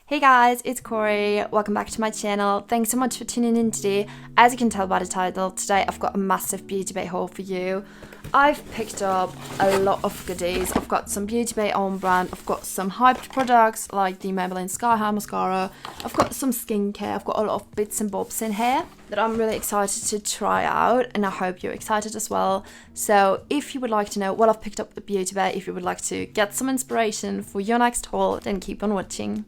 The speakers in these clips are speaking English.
Hey guys, it's Corey. Welcome back to my channel. Thanks so much for tuning in today. As you can tell by the title, today I've got a massive Beauty Bay haul for you. I've picked up a lot of goodies. I've got some Beauty Bay own brand. I've got some hyped products like the Maybelline Sky High Mascara. I've got some skincare. I've got a lot of bits and bobs in here that I'm really excited to try out, and I hope you're excited as well. So if you would like to know what I've picked up at Beauty Bay, if you would like to get some inspiration for your next haul, then keep on watching.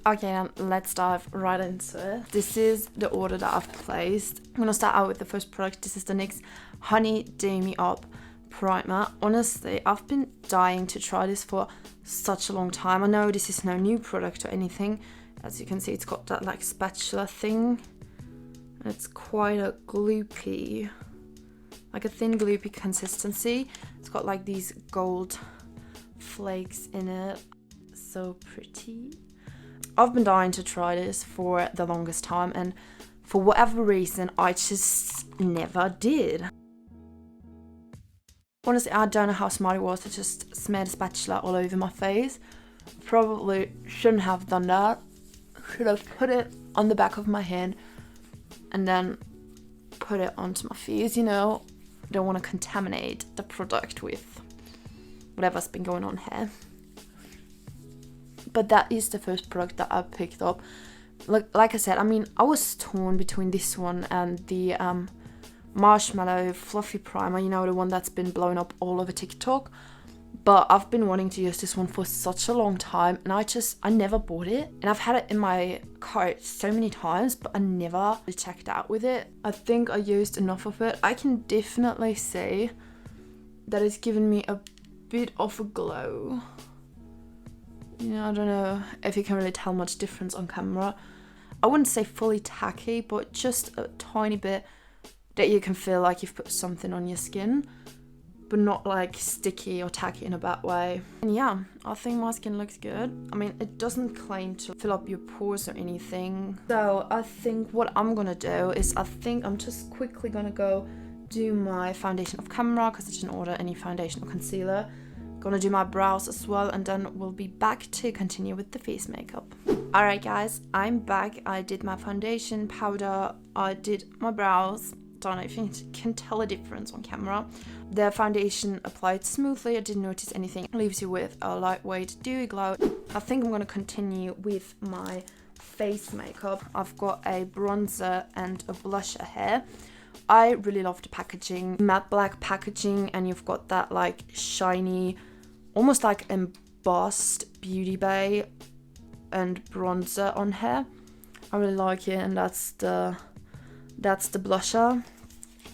Okay, then let's dive right into it. This is the order that I've placed. I'm gonna start out with the first product. This is the NYX Honeydew Me Up Primer. Honestly, I've been dying to try this for such a long time. I know this is no new product or anything. As you can see, it's got that like spatula thing. It's quite a gloopy, like a thin gloopy consistency. It's got like these gold flakes in it. So pretty. I've been dying to try this for the longest time, and for whatever reason, I just never did. Honestly, I don't know how smart it was to just smear the spatula all over my face. Probably shouldn't have done that. Should have put it on the back of my hand and then put it onto my face, you know. Don't want to contaminate the product with whatever's been going on here. But that is the first product that I picked up. Like I said, I mean, I was torn between this one and the Marshmallow Fluffy Primer, you know, the one that's been blown up all over TikTok. But I've been wanting to use this one for such a long time, and I never bought it. And I've had it in my cart so many times, but I never checked out with it. I think I used enough of it. I can definitely say that it's given me a bit of a glow. You know, I don't know if you can really tell much difference on camera. I wouldn't say fully tacky, but just a tiny bit that you can feel like you've put something on your skin, but not like sticky or tacky in a bad way. And yeah, I think my skin looks good. I mean, it doesn't claim to fill up your pores or anything. So I think what I'm gonna do is I'm just quickly gonna go do my foundation off camera because I didn't order any foundation or concealer. Gonna do my brows as well, and then we'll be back to continue with the face makeup. Alright guys, I'm back. I did my foundation, powder, I did my brows. Don't know if you can tell a difference on camera. The foundation applied smoothly, I didn't notice anything. It leaves you with a lightweight dewy glow. I think I'm gonna continue with my face makeup. I've got a bronzer and a blusher here. I really love the packaging, matte black packaging, and you've got that like shiny, almost like embossed Beauty Bay and bronzer on here. I really like it, and that's the blusher.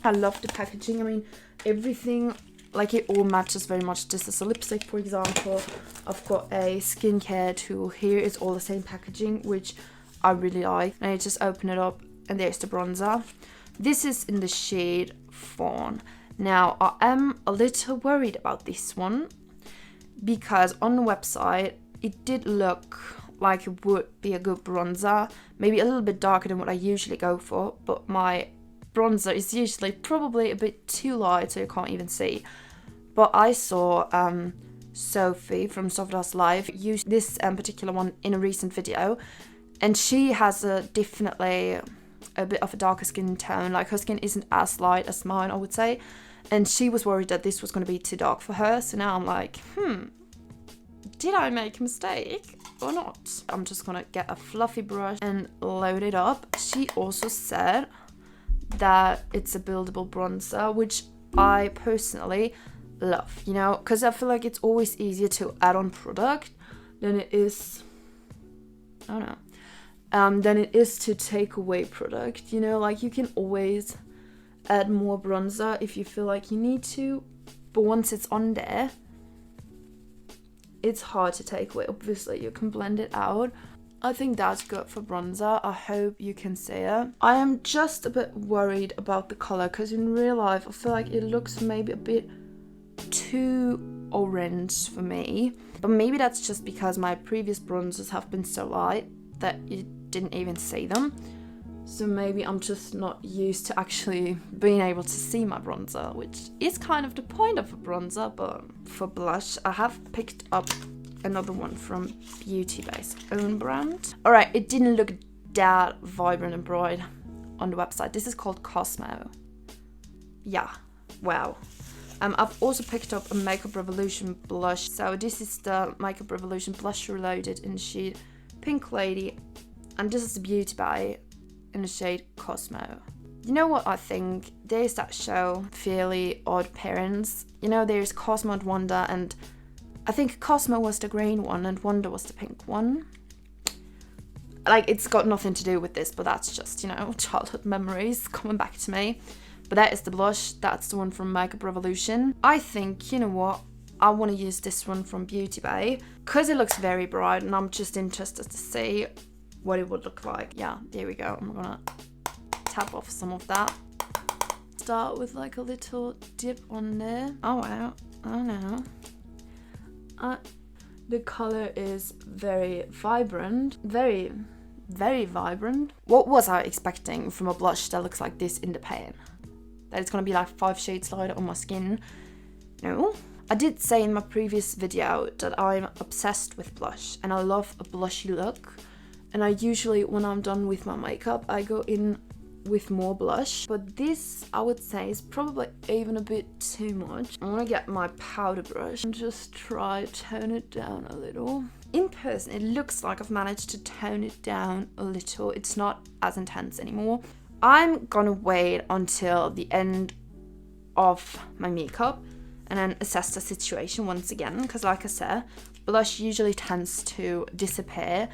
I love the packaging. I mean, everything, like it all matches very much. This is a lipstick, for example. I've got a skincare tool here. It's all the same packaging, which I really like. And I just open it up, and there's the bronzer. This is in the shade Fawn. Now, I am a little worried about this one because on the website, it did look like it would be a good bronzer. Maybe a little bit darker than what I usually go for, but my bronzer is usually probably a bit too light so you can't even see. But I saw Sophie from Softhouse Live use this particular one in a recent video, and she has definitely a bit of a darker skin tone. Like, her skin isn't as light as mine, I would say, and she was worried that this was going to be too dark for her. So now I'm like, did I make a mistake or not? I'm just gonna get a fluffy brush and load it up. She also said that it's a buildable bronzer, which I personally love, you know, because I feel like it's always easier to add on product than it is, I don't know, than it is to take away product, you know. Like, you can always add more bronzer if you feel like you need to, but once it's on there, it's hard to take away. Obviously, you can blend it out. I think that's good for bronzer. I hope you can see it. I am just a bit worried about the color because in real life, I feel like it looks maybe a bit too orange for me. But maybe that's just because my previous bronzers have been so light that you didn't even see them. So maybe I'm just not used to actually being able to see my bronzer, which is kind of the point of a bronzer. But for blush, I have picked up another one from Beauty Bay's own brand. Alright, it didn't look that vibrant and bright on the website. This is called Cosmo. Yeah, wow. I've also picked up a Makeup Revolution blush. So this is the Makeup Revolution Blush Reloaded in the shade Pink Lady. And this is the Beauty Bay in the shade Cosmo. You know what I think? There's that show, Fairly Odd Parents. You know, there's Cosmo and Wanda, and I think Cosmo was the green one and Wanda was the pink one. Like, it's got nothing to do with this, but that's just, you know, childhood memories coming back to me. But that is the blush. That's the one from Makeup Revolution. I think, you know what? I want to use this one from Beauty Bay because it looks very bright and I'm just interested to see what it would look like. Yeah, there we go. I'm gonna tap off some of that. Start with like a little dip on there. Oh wow, oh no. The color is very vibrant, very vibrant. What was I expecting from a blush that looks like this in the pan? That it's gonna be like 5 shades lighter on my skin? No. I did say in my previous video that I'm obsessed with blush and I love a blushy look. And I usually, when I'm done with my makeup, I go in with more blush. But this, I would say, is probably even a bit too much. I'm gonna get my powder brush and just try to tone it down a little. In person, it looks like I've managed to tone it down a little. It's not as intense anymore. I'm gonna wait until the end of my makeup and then assess the situation once again. Because like I said, blush usually tends to disappear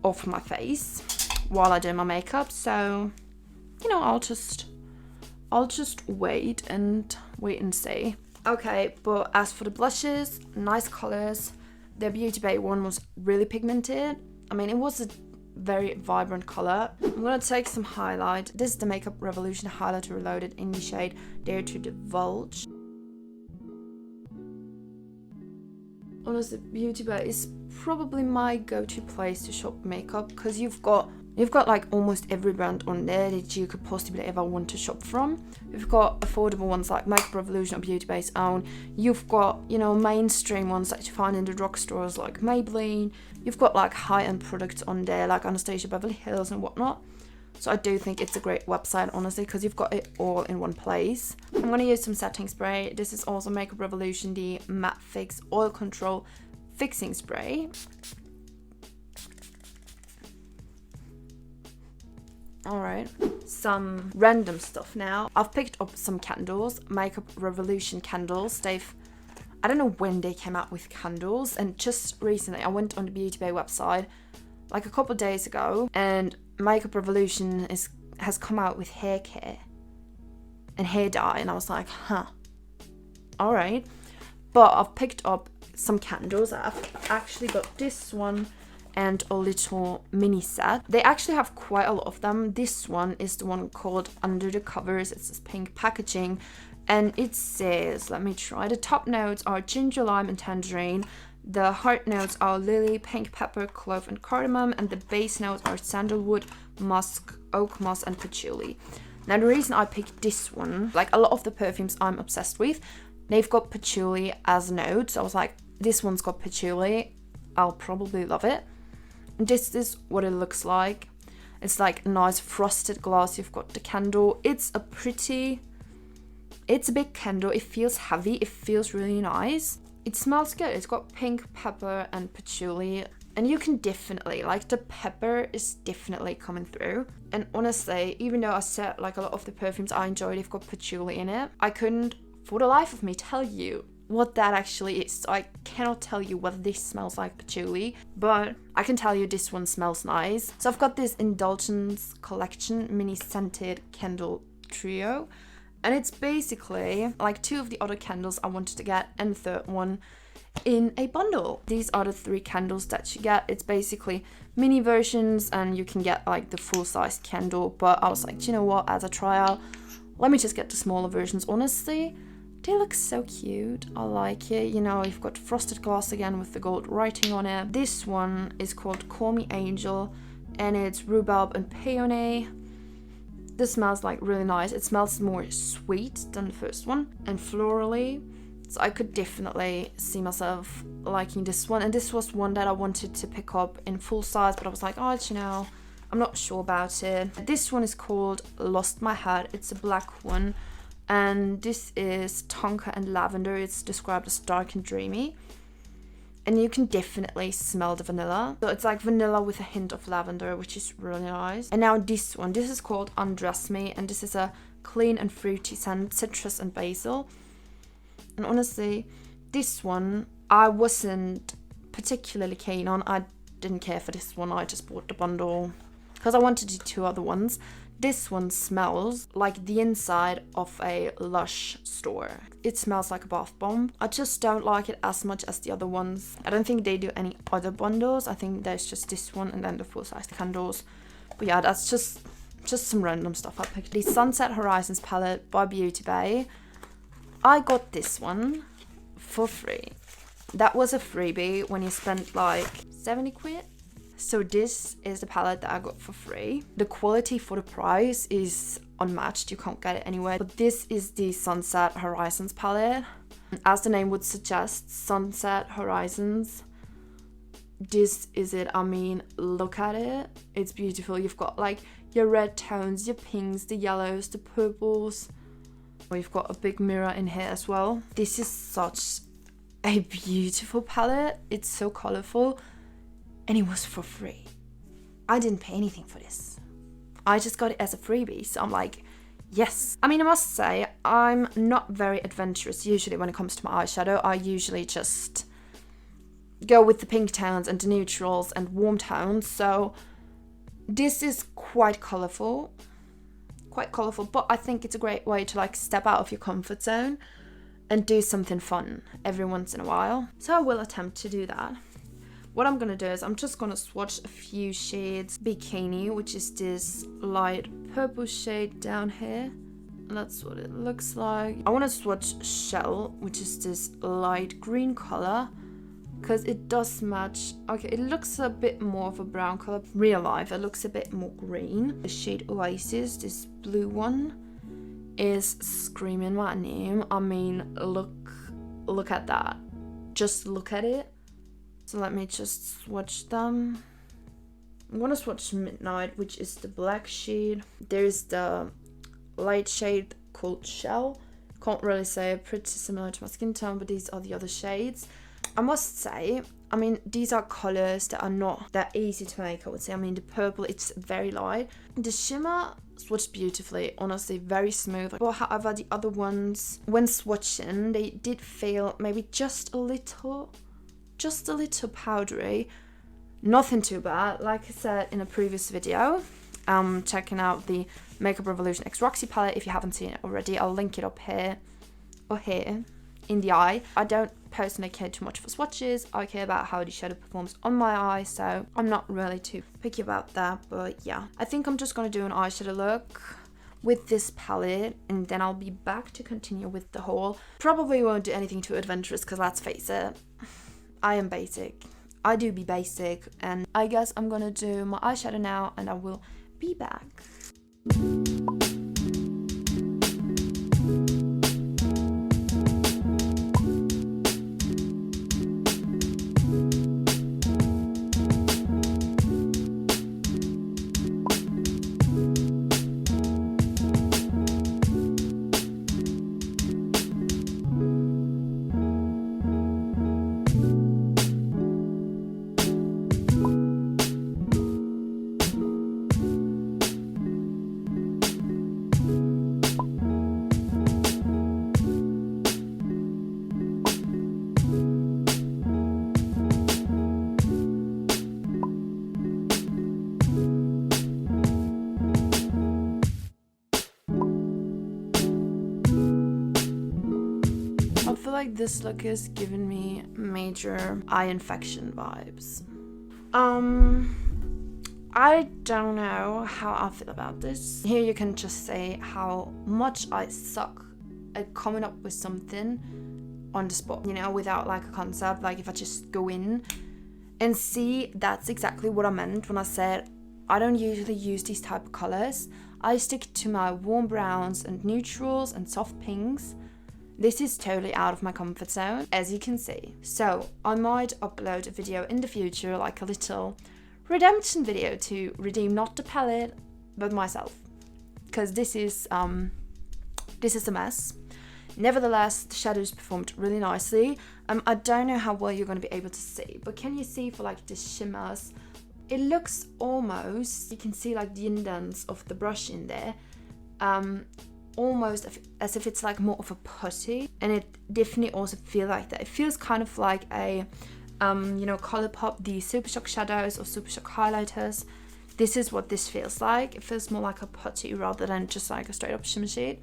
off my face while I do my makeup, so you know, I'll just wait and see. Okay, but as for the blushes, nice colors. The Beauty Bay one was really pigmented. I mean, it was a very vibrant color. I'm gonna take some highlight. This is the Makeup Revolution Highlighter Reloaded in the shade Dare to Divulge. Honestly, Beauty Bay is probably my go-to place to shop makeup because you've got like almost every brand on there that you could possibly ever want to shop from. You've got affordable ones like Makeup Revolution or Beauty Bay's own. You've got, you know, mainstream ones that you find in the drugstores like Maybelline. You've got like high-end products on there like Anastasia Beverly Hills and whatnot. So I do think it's a great website, honestly, because you've got it all in one place. I'm going to use some setting spray. This is also Makeup Revolution, the Matte Fix Oil Control Fixing Spray. Alright, some random stuff now. I've picked up some candles, Makeup Revolution candles. I don't know when they came out with candles, and just recently I went on the Beauty Bay website like a couple of days ago, and Makeup Revolution has come out with hair care and hair dye, and I was like, huh, alright. But I've picked up some candles. I've actually got this one and a little mini set. They actually have quite a lot of them. This one is the one called Under the Covers. It's this pink packaging, and it says, let me try. The top notes are ginger, lime, and tangerine. The heart notes are lily, pink pepper, clove, and cardamom, and the base notes are sandalwood, musk, oak moss, and patchouli. Now, the reason I picked this one, like a lot of the perfumes I'm obsessed with, they've got patchouli as a note. So I was like, this one's got patchouli, I'll probably love it. And this is what it looks like. It's like nice frosted glass. You've got the candle. It's a big candle. It feels heavy. It feels really nice. It smells good. It's got pink pepper and patchouli. And you can definitely, like, the pepper is definitely coming through. And honestly, even though I said like a lot of the perfumes I enjoyed, they've got patchouli in it, I couldn't for the life of me tell you what that actually is. So I cannot tell you whether this smells like patchouli, but I can tell you this one smells nice. So I've got this Indulgence collection mini scented candle trio, and it's basically like 2 of the other candles I wanted to get and the third one in a bundle. These are the 3 candles that you get. It's basically mini versions, and you can get like the full-size candle, but I was like, do you know what, as a trial, let me just get the smaller versions. Honestly, they look so cute. I like it. You know, you've got frosted glass again with the gold writing on it. This one is called Call Me Angel, and it's rhubarb and peony. This smells like really nice. It smells more sweet than the first one and florally. So I could definitely see myself liking this one. And this was one that I wanted to pick up in full size, but I was like, oh, you know, I'm not sure about it. This one is called Lost My Head. It's a black one. And this is Tonka and Lavender. It's described as dark and dreamy. And you can definitely smell the vanilla. So it's like vanilla with a hint of lavender, which is really nice. And now this one. This is called Undress Me. And this is a clean and fruity scent, citrus and basil. And honestly, this one I wasn't particularly keen on. I didn't care for this one. I just bought the bundle because I wanted the 2 other ones. This one smells like the inside of a Lush store. It smells like a bath bomb. I just don't like it as much as the other ones. I don't think they do any other bundles. I think there's just this one and then the full-size candles. But yeah, that's just some random stuff I picked. The Sunset Horizons palette by Beauty Bay. I got this one for free. That was a freebie when you spent like 70 quid. So this is the palette that I got for free. The quality for the price is unmatched. You can't get it anywhere. But this is the Sunset Horizons palette. As the name would suggest, Sunset Horizons. This is it. I mean, look at it. It's beautiful. You've got like your red tones, your pinks, the yellows, the purples. We've got a big mirror in here as well. This is such a beautiful palette. It's so colorful. And it was for free. I didn't pay anything for this. I just got it as a freebie. So I'm like, yes. I mean, I must say, I'm not very adventurous usually when it comes to my eyeshadow. I usually just go with the pink tones and the neutrals and warm tones. So this is quite colorful. But I think it's a great way to like step out of your comfort zone and do something fun every once in a while. So I will attempt to do that. What I'm gonna do is I'm just gonna swatch a few shades. Bikini, which is this light purple shade down here. And that's what it looks like. I wanna swatch Shell, which is this light green color, because it does match. Okay, it looks a bit more of a brown color. Real life, it looks a bit more green. The shade Oasis, this blue one, is screaming my name. I mean, look at that. Just look at it. So let me just swatch them. I'm gonna swatch Midnight, which is the black shade. There's the light shade called Shell. Can't really say, pretty similar to my skin tone, but these are the other shades. I must say, I mean, these are colors that are not that easy to make, I would say. I mean, the purple, it's very light. The shimmer swatched beautifully, honestly, very smooth. But however, the other ones, when swatching, they did feel maybe just a little powdery. Nothing too bad. Like I said in a previous video, checking out the Makeup Revolution X Roxy palette. If you haven't seen it already, I'll link it up here or here in the eye. I don't personally care too much for swatches. I care about how the shadow performs on my eye, so I'm not really too picky about that. But yeah, I think I'm just gonna do an eyeshadow look with this palette, and then I'll be back to continue with the haul. Probably won't do anything too adventurous, because let's face it, I am basic. I do be basic, and I guess I'm gonna do my eyeshadow now, and I will be back. I feel like this look is giving me major eye infection vibes. I don't know how I feel about this. Here you can just say how much I suck at coming up with something on the spot, you know, without like a concept. Like if I just go in and see, that's exactly what I meant when I said I don't usually use these type of colors. I stick to my warm browns and neutrals and soft pinks. This is totally out of my comfort zone, as you can see. So I might upload a video in the future, like a little redemption video to redeem not the palette, but myself. Because this is a mess. Nevertheless, the shadows performed really nicely. I don't know how well you're going to be able to see, but can you see for like the shimmers? It looks almost, you can see like the indents of the brush in there. Almost as if it's like more of a putty, and it definitely also feels like that. It feels kind of like a Colourpop, the Super Shock shadows or Super Shock highlighters. This is what this feels like. It feels more like a putty rather than just like a straight up shimmer shade,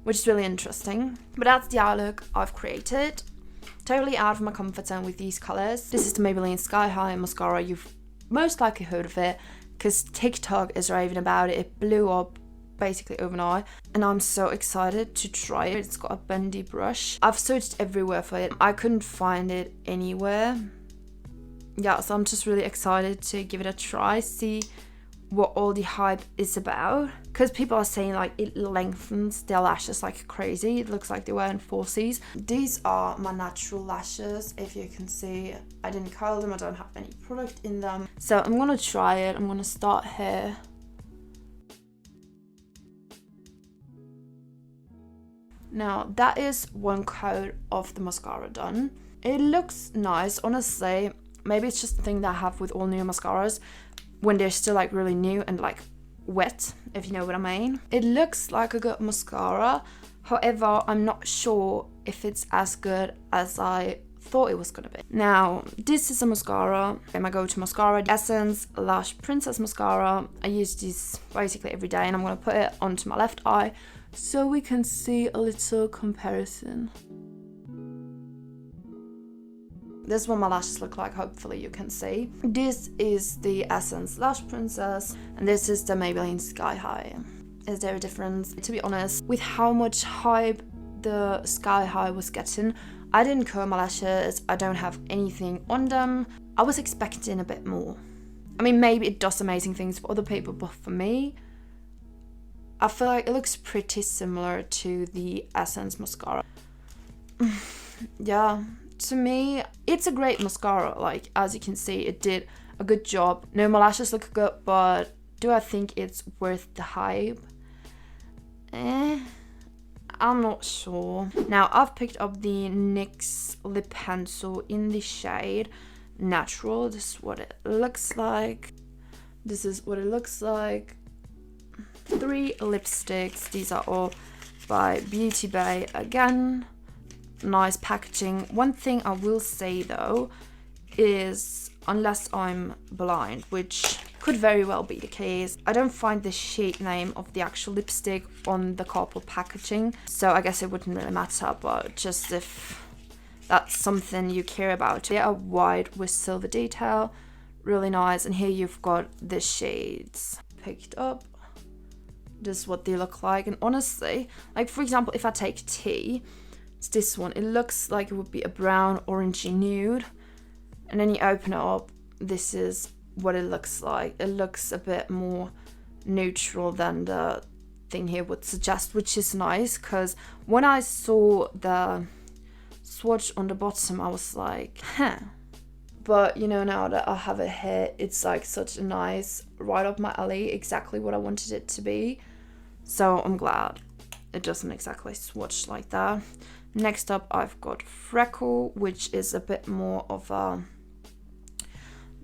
which is really interesting. But that's the eye look I've created. Totally out of my comfort zone with these colors. This is the Maybelline Sky High mascara. You've most likely heard of it because TikTok is raving about it. It blew up basically overnight, and I'm so excited to try it. It's got a bendy brush. I've searched everywhere for it. I couldn't find it anywhere. Yeah, so I'm just really excited to give it a try, see what all the hype is about, because people are saying like it lengthens their lashes like crazy. It looks like they were in 4Cs. These are my natural lashes. If you can see, I didn't curl them. I don't have any product in them, so I'm gonna try it. I'm gonna start here. Now that is one coat of the mascara done. It looks nice, honestly. Maybe it's just the thing that I have with all new mascaras when they're still like really new and like wet, if you know what I mean. It looks like a good mascara. However, I'm not sure if it's as good as I thought it was gonna be. Now, this is a mascara, my go-to mascara, Essence Lash Princess Mascara. I use this basically every day, and I'm gonna put it onto my left eye so we can see a little comparison. This is what my lashes look like, hopefully you can see. This is the Essence Lash Princess, and this is the Maybelline Sky High. Is there a difference? To be honest, with how much hype the Sky High was getting, I didn't curl my lashes, I don't have anything on them. I was expecting a bit more. I mean, maybe it does amazing things for other people, but for me, I feel like it looks pretty similar to the Essence mascara. Yeah, to me, it's a great mascara. Like, as you can see, it did a good job. No, my lashes look good, but do I think it's worth the hype? I'm not sure. Now, I've picked up the NYX lip pencil in the shade Natural. This is what it looks like. This is what it looks like. 3 lipsticks. These are all by Beauty Bay again. Nice packaging. One thing I will say though is, unless I'm blind, which could very well be the case, I don't find the shade name of the actual lipstick on the cardboard packaging, so I guess it wouldn't really matter, but just if that's something you care about. They are white with silver detail, really nice, and here you've got the shades picked up. This is what they look like, and honestly, like for example, if I take T, it's this one. It looks like it would be a brown orangey nude, and then you open it up, this is what it looks like. It looks a bit more neutral than the thing here would suggest, which is nice, because when I saw the swatch on the bottom, I was like, huh. But you know, now that I have it here, it's like such a nice, right up my alley, exactly what I wanted it to be. So I'm glad it doesn't exactly swatch like that. Next up, I've got Freckle, which is a bit more of a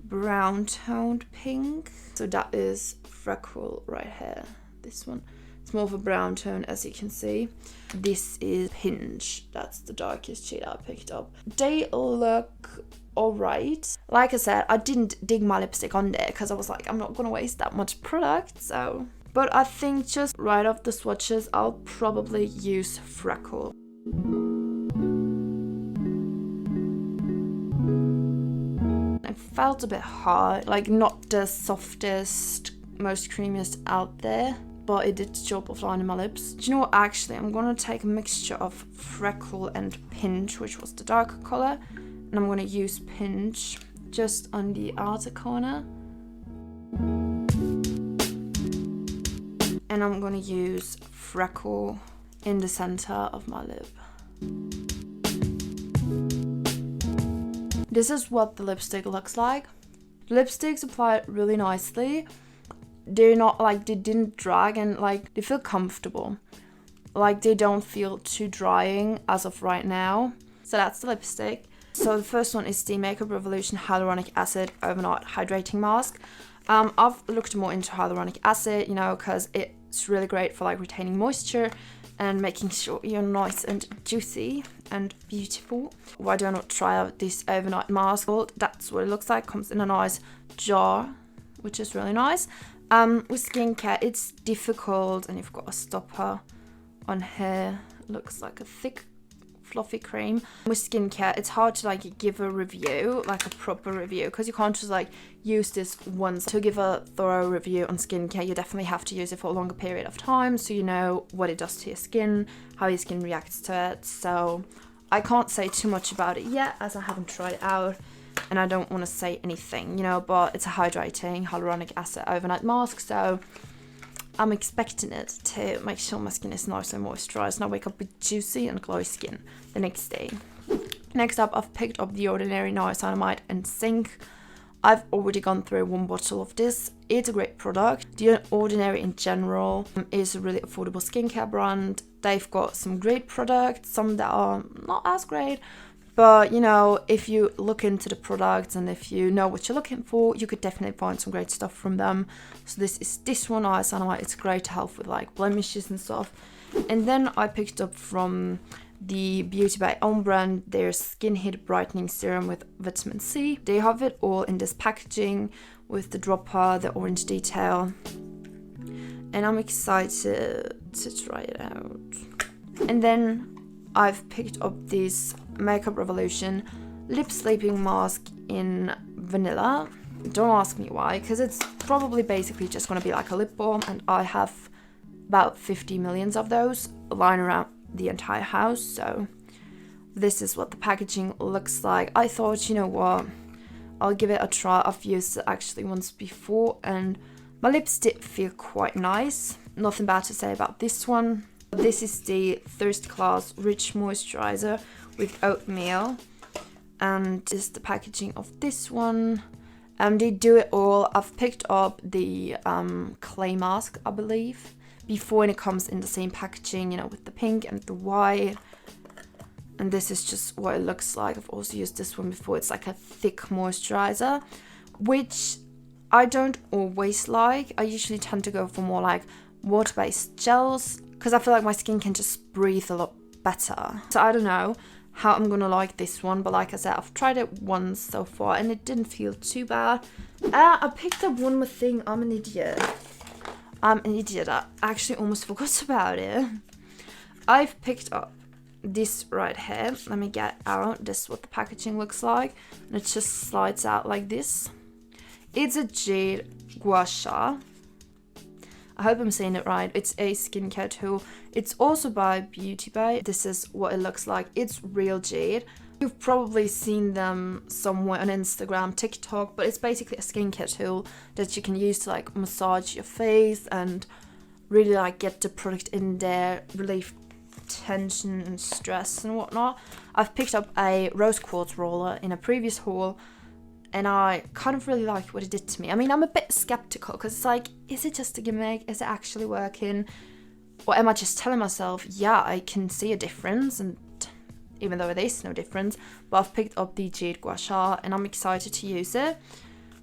brown toned pink. So that is Freckle right here. This one, it's more of a brown tone, as you can see. This is Hinge. That's the darkest shade I picked up. They look alright. Like I said, I didn't dig my lipstick on there because I was like, I'm not gonna waste that much product, so. But I think just right off the swatches, I'll probably use Freckle. It felt a bit hard, like not the softest, most creamiest out there, but it did the job of lining my lips. Do you know what, actually, I'm gonna take a mixture of Freckle and Pinch, which was the darker color, and I'm gonna use Pinch just on the outer corner. And I'm gonna use Freckle in the center of my lip. This is what the lipstick looks like. Lipsticks apply really nicely. They're not like, they didn't drag, and like they feel comfortable. Like they don't feel too drying as of right now. So that's the lipstick. So the first one is the Makeup Revolution Hyaluronic Acid Overnight Hydrating Mask. I've looked more into hyaluronic acid, you know, because it's really great for like retaining moisture and making sure you're nice and juicy and beautiful. Why do I not try out this overnight mask? Well, that's what it looks like. Comes in a nice jar, which is really nice. With skincare, it's difficult, and you've got a stopper on here. Looks like a thick fluffy cream. With skincare, it's hard to like give a review, like a proper review, because you can't just like use this once. To give a thorough review on skincare, you definitely have to use it for a longer period of time, so you know what it does to your skin, how your skin reacts to it. So I can't say too much about it yet, as I haven't tried it out, and I don't want to say anything, you know, but it's a hydrating hyaluronic acid overnight mask, so I'm expecting it to make sure my skin is nice and moisturized, and I wake up with juicy and glowy skin the next day. Next up, I've picked up The Ordinary Niacinamide and Zinc. I've already gone through one bottle of this. It's a great product. The Ordinary in general is a really affordable skincare brand. They've got some great products, some that are not as great. But, you know, if you look into the products and if you know what you're looking for, you could definitely find some great stuff from them. So this is this one, niacinamide. It's great to help with like blemishes and stuff. And then I picked up from the Beauty by own brand their Skin Heat Brightening Serum with vitamin C. They have it all in this packaging with the dropper, the orange detail. And I'm excited to try it out. And then I've picked up this Makeup Revolution Lip Sleeping Mask in Vanilla. Don't ask me why, because it's probably basically just going to be like a lip balm, and I have about 50 million of those lying around the entire house. So this is what the packaging looks like. I thought, you know what, I'll give it a try. I've used it actually once before, and my lips did feel quite nice. Nothing bad to say about this one. This is the Thirst Class Rich Moisturizer with oatmeal, and this is the packaging of this one. They do it all. I've picked up the clay mask, I believe, before, and it comes in the same packaging, you know, with the pink and the white. And this is just what it looks like. I've also used this one before. It's like a thick moisturizer, which I don't always like. I usually tend to go for more like water-based gels, because I feel like my skin can just breathe a lot better. So I don't know how I'm gonna like this one, but like I said, I've tried it once so far and it didn't feel too bad. I picked up one more thing. I'm an idiot. I actually almost forgot about it. I've picked up this right here. Let me get it out. This is what the packaging looks like, and it just slides out like this. It's a Jade Washer. I hope I'm saying it right. It's a skincare tool. It's also by Beauty Bay. This is what it looks like. It's real jade. You've probably seen them somewhere on Instagram, TikTok, but it's basically a skincare tool that you can use to like massage your face and really like get the product in there, relieve tension and stress and whatnot. I've picked up a rose quartz roller in a previous haul, and I kind of really liked what it did to me. I mean, I'm a bit skeptical because it's like, is it just a gimmick? Is it actually working? Or am I just telling myself, yeah, I can see a difference, and even though there is no difference. But I've picked up the Jade Washer and I'm excited to use it.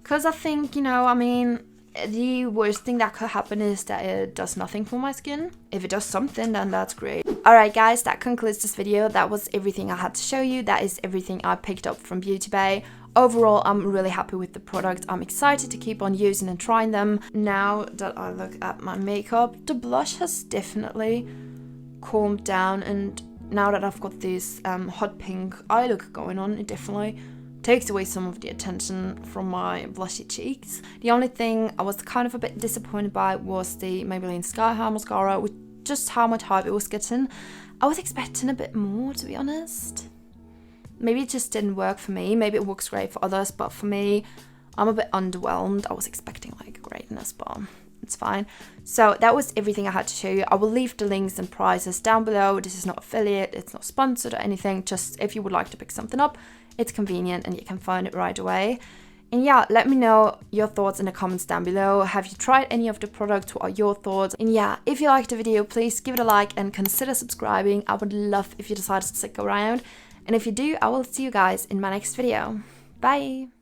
Because I think, you know, I mean, the worst thing that could happen is that it does nothing for my skin. If it does something, then that's great. Alright guys, that concludes this video. That was everything I had to show you. That is everything I picked up from Beauty Bay. Overall, I'm really happy with the product. I'm excited to keep on using and trying them. Now that I look at my makeup, the blush has definitely calmed down, and now that I've got this hot pink eye look going on, it definitely takes away some of the attention from my blushy cheeks. The only thing I was kind of a bit disappointed by was the Maybelline Sky High Mascara, with just how much hype it was getting. I was expecting a bit more, to be honest. Maybe it just didn't work for me. Maybe it works great for others, but for me, I'm a bit underwhelmed. I was expecting like greatness, but it's fine. So that was everything I had to show you. I will leave the links and prices down below. This is not affiliate, it's not sponsored or anything, just if you would like to pick something up, it's convenient and you can find it right away. And yeah, let me know your thoughts in the comments down below. Have you tried any of the products? What are your thoughts? And yeah, if you liked the video, please give it a like and consider subscribing. I would love if you decided to stick around. And if you do, I will see you guys in my next video. Bye!